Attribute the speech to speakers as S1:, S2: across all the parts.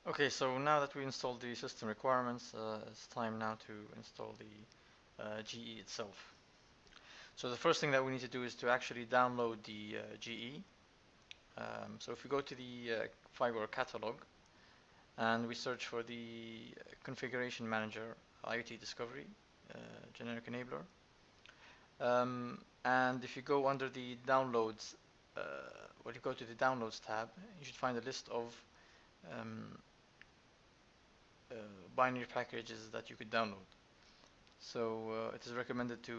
S1: Okay, so now that we installed the system requirements, it's time now to install the GE itself. So the first thing that we need to do is to actually download the GE. So if we go to the fireware catalog and we search for the configuration manager iot-discovery generic enabler, and if you go under the downloads, when you go to the downloads tab, you should find a list of um, uh, binary packages that you could download. So it is recommended to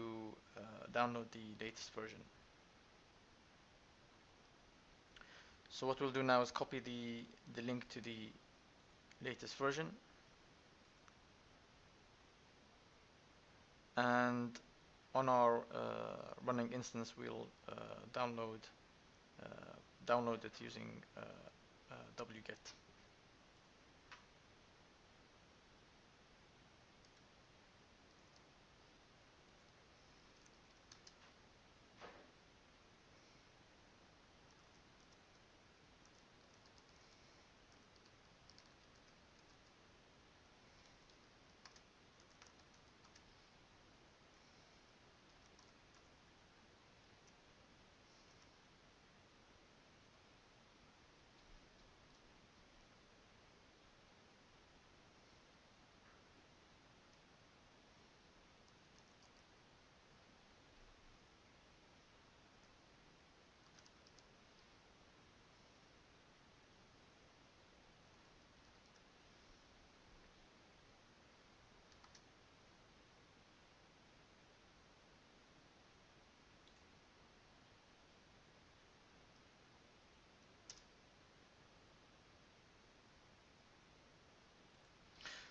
S1: download the latest version. So what we'll do now is copy the link to the latest version, and on our running instance we'll download download it using wget.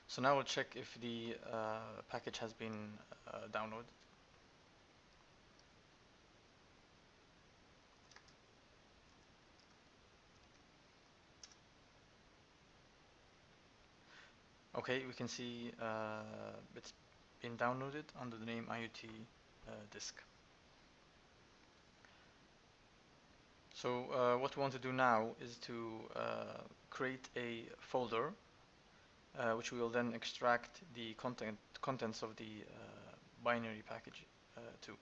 S1: So now we'll check if the package has been downloaded. Okay, we can see it's been downloaded under the name IoT disk. So what we want to do now is to create a folder which we will then extract the contents of the binary package to.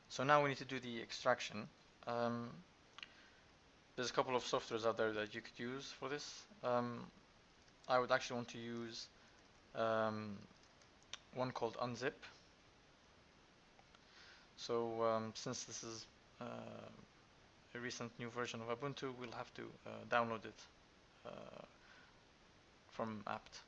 S1: So now we need to do the extraction. Um, there's a couple of softwares out there that you could use for this. I would actually want to use one called Unzip. So since this is a recent new version of Ubuntu, we'll have to download it uh, from apt.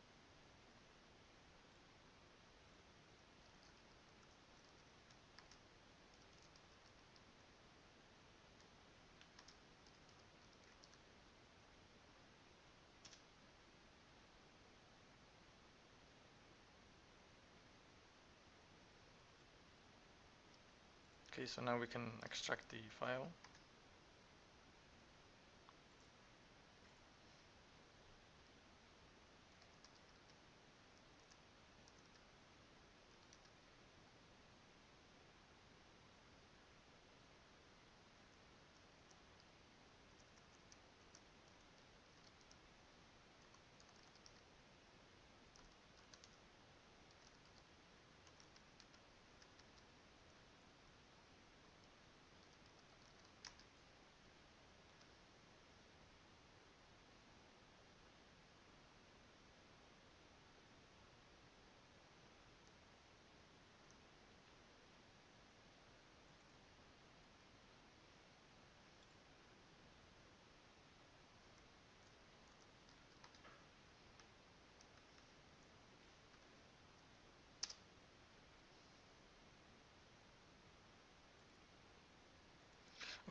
S1: Okay, so now we can extract the file.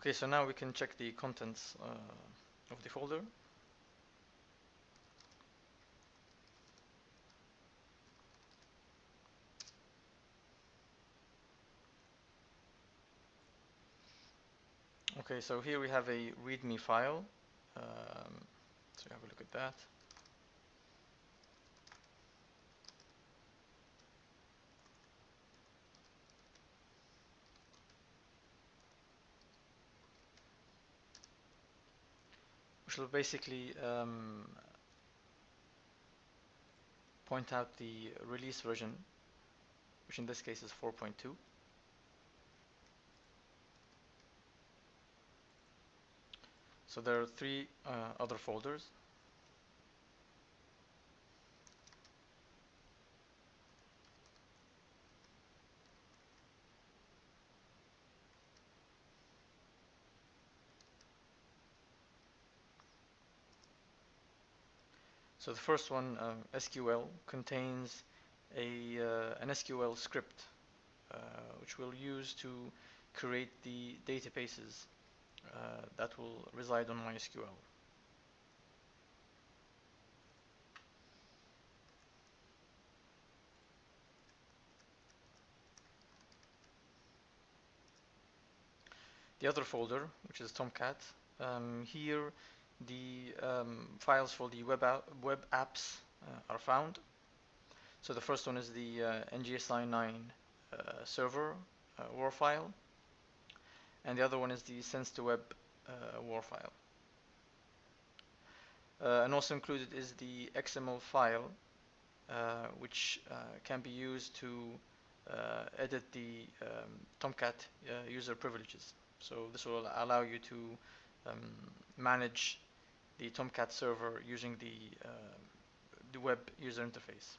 S1: Okay, so now we can check the contents of the folder. Okay, so here we have a README file. So have a look at that. Which will basically point out the release version, which in this case is 4.2. So there are three other folders. So the first one, SQL, contains an SQL script which we'll use to create the databases that will reside on MySQL. The other folder, which is Tomcat, here the files for the web apps are found. So the first one is the NGSI9 server WAR file, and the other one is the sense2web WAR file. And also included is the XML file, which can be used to edit the Tomcat user privileges. So this will allow you to manage the Tomcat server using the web user interface.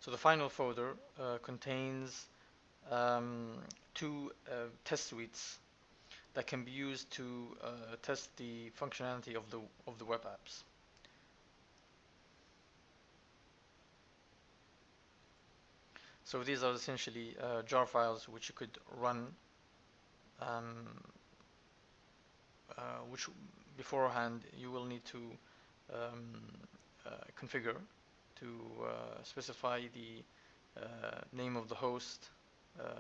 S1: So the final folder contains two test suites that can be used to test the functionality of the web apps. So these are essentially jar files which you could run, which beforehand you will need to configure to specify the name of the host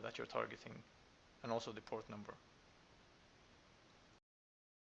S1: that you're targeting, and also the port number.